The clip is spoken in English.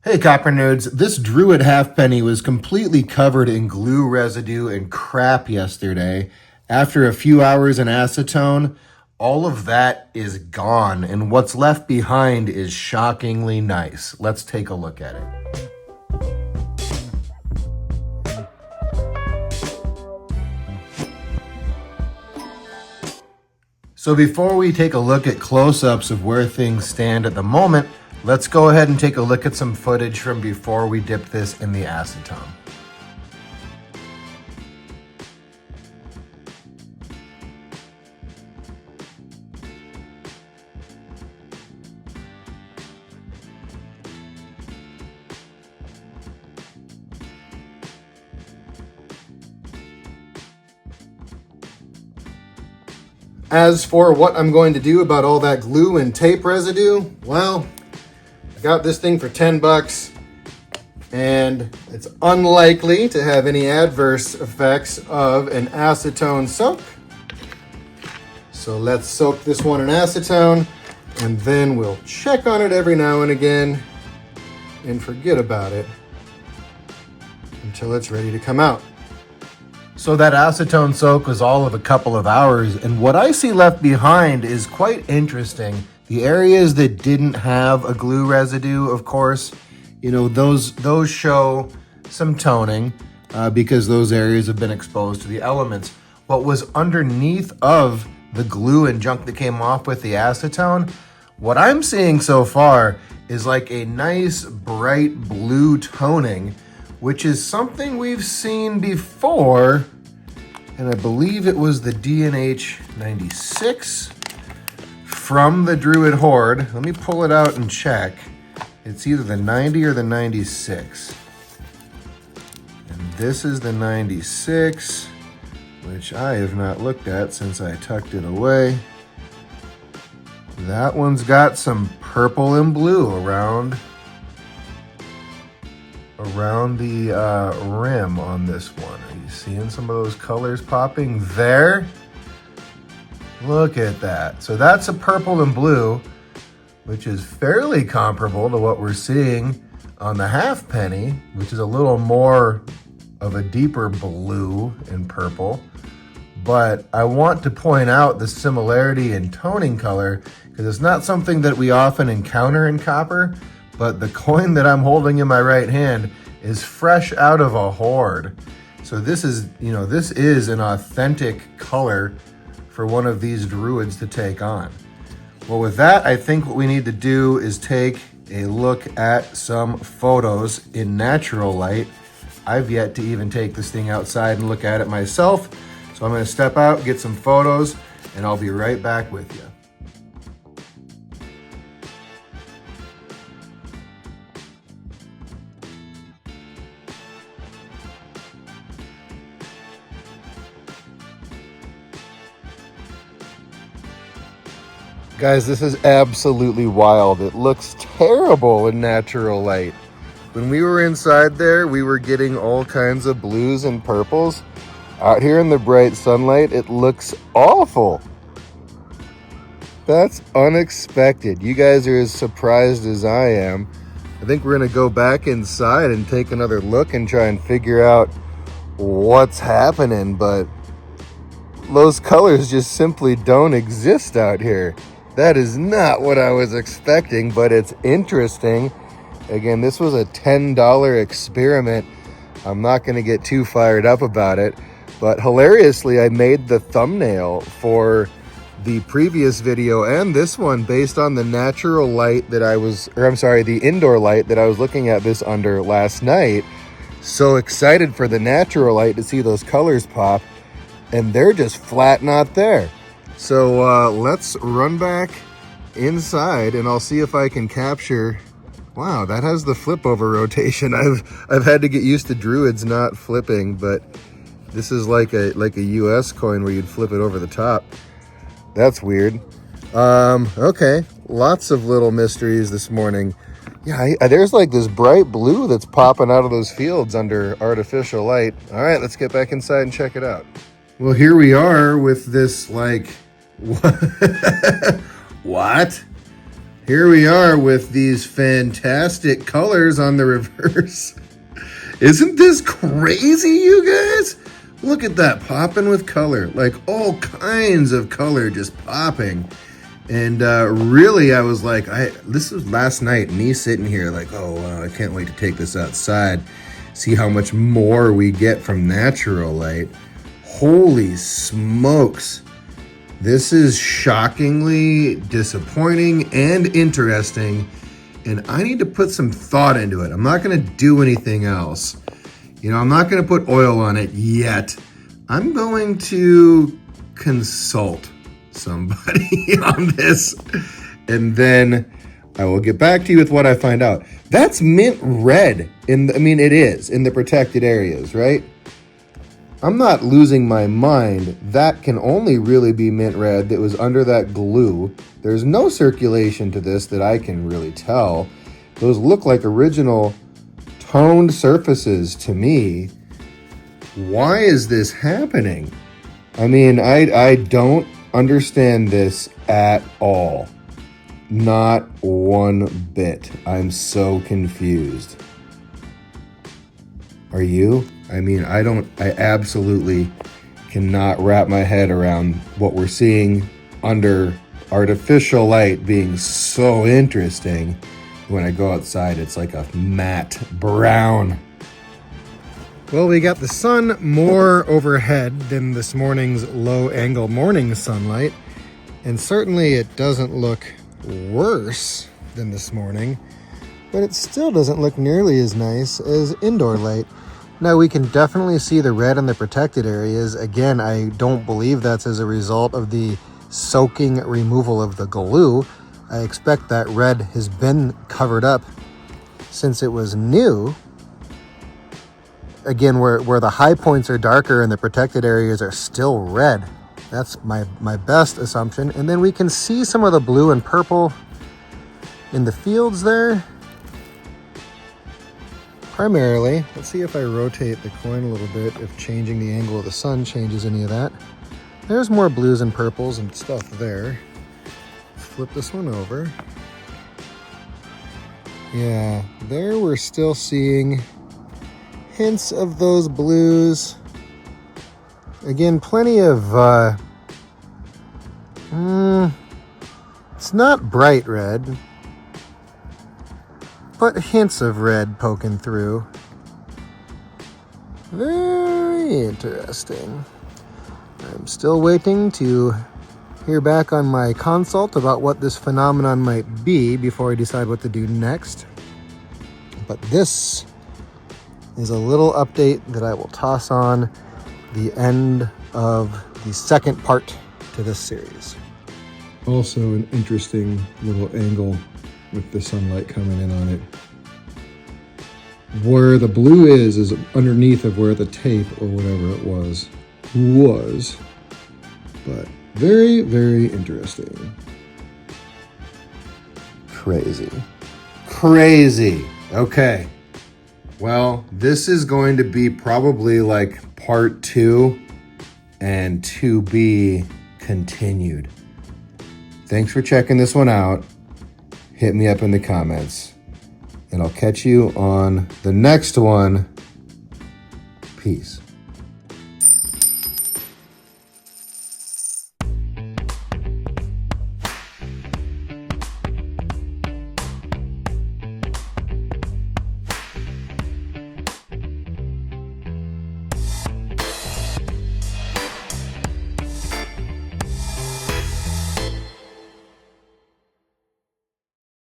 Hey Copper Nerds, this Druid Halfpenny was completely covered in glue residue and crap yesterday. After a few hours in acetone, all of that is gone, and what's left behind is shockingly nice. Let's take a look at it. So before we take a look at close-ups of where things stand at the moment, let's go ahead and take a look at some footage from before we dipped this in the acetone. As for what I'm going to do about all that glue and tape residue, well, I got this thing for 10 bucks, and it's unlikely to have any adverse effects of an acetone soak. So let's soak this one in acetone, and then we'll check on it every now and again and forget about it until it's ready to come out. So that acetone soak was all of a couple of hours, and what I see left behind is quite interesting. The areas that didn't have a glue residue, of course, those show some toning because those areas have been exposed to the elements. What was underneath of the glue and junk that came off with the acetone, what I'm seeing so far is like a nice bright blue toning, which is something we've seen before, and I believe it was the D&H 96 from the Druid Horde. Let me pull it out and check. It's either the 90 or the 96. And this is the 96, which I have not looked at since I tucked it away. That one's got some purple and blue around the rim on this one. Are you seeing some of those colors popping there? Look at that. So that's a purple and blue, which is fairly comparable to what we're seeing on the Halfpenny, which is a little more of a deeper blue and purple. But I want to point out the similarity in toning color because it's not something that we often encounter in copper. But the coin that I'm holding in my right hand is fresh out of a horde. So this is an authentic color for one of these druids to take on. Well, with that, I think what we need to do is take a look at some photos in natural light. I've yet to even take this thing outside and look at it myself. So I'm gonna step out, get some photos, and I'll be right back with you. Guys, this is absolutely wild. It looks terrible in natural light. When we were inside there, we were getting all kinds of blues and purples. Out here in the bright sunlight, it looks awful. That's unexpected. You guys are as surprised as I am. I think we're gonna go back inside and take another look and try and figure out what's happening, but those colors just simply don't exist out here. That is not what I was expecting, but it's interesting. Again, this was a $10 experiment. I'm not going to get too fired up about it, but hilariously, I made the thumbnail for the previous video and this one based on the natural light that the indoor light that I was looking at this under last night. So excited for the natural light to see those colors pop, and they're just flat not there. So let's run back inside and I'll see if I can capture. Wow, that has the flip over rotation. I've had to get used to druids not flipping, but this is like a US coin where you'd flip it over the top. That's weird. Okay, lots of little mysteries this morning. Yeah, there's like this bright blue that's popping out of those fields under artificial light. All right, let's get back inside and check it out. Well, here we are with this, like, what? here we are with these fantastic colors on the reverse. Isn't this crazy, you guys? Look at that, popping with color. Like all kinds of color just popping. And really, I was like, this was last night, me sitting here like, oh, wow, I can't wait to take this outside. See how much more we get from natural light. Holy smokes. This is shockingly disappointing and interesting. And I need to put some thought into it. I'm not going to do anything else. You know, I'm not going to put oil on it yet. I'm going to consult somebody on this. And then I will get back to you with what I find out. That's mint red. It is in the protected areas, right? I'm not losing my mind. That can only really be mint red that was under that glue. There's no circulation to this that I can really tell. Those look like original toned surfaces to me. Why is this happening? I don't understand this at all. Not one bit. I'm so confused. Are you? I absolutely cannot wrap my head around what we're seeing under artificial light being so interesting. When I go outside, it's like a matte brown. Well, we got the sun more overhead than this morning's low angle morning sunlight. And certainly it doesn't look worse than this morning, but it still doesn't look nearly as nice as indoor light. Now we can definitely see the red in the protected areas. Again, I don't believe that's as a result of the soaking removal of the glue. I expect that red has been covered up since it was new. Again, where the high points are darker and the protected areas are still red. That's my best assumption. And then we can see some of the blue and purple in the fields there. Primarily, let's see if I rotate the coin a little bit, if changing the angle of the sun changes any of that. There's more blues and purples and stuff there. Flip this one over. Yeah, there we're still seeing hints of those blues. Again, plenty of, it's not bright red, but hints of red poking through. Very interesting. I'm still waiting to hear back on my consult about what this phenomenon might be before I decide what to do next. But this is a little update that I will toss on the end of the second part to this series. Also an interesting little angle with the sunlight coming in on it. Where the blue is underneath of where the tape or whatever it was. But very, very interesting. Crazy. Okay. Well, this is going to be probably like part 2 and to be continued. Thanks for checking this one out. Hit me up in the comments, and I'll catch you on the next one. Peace.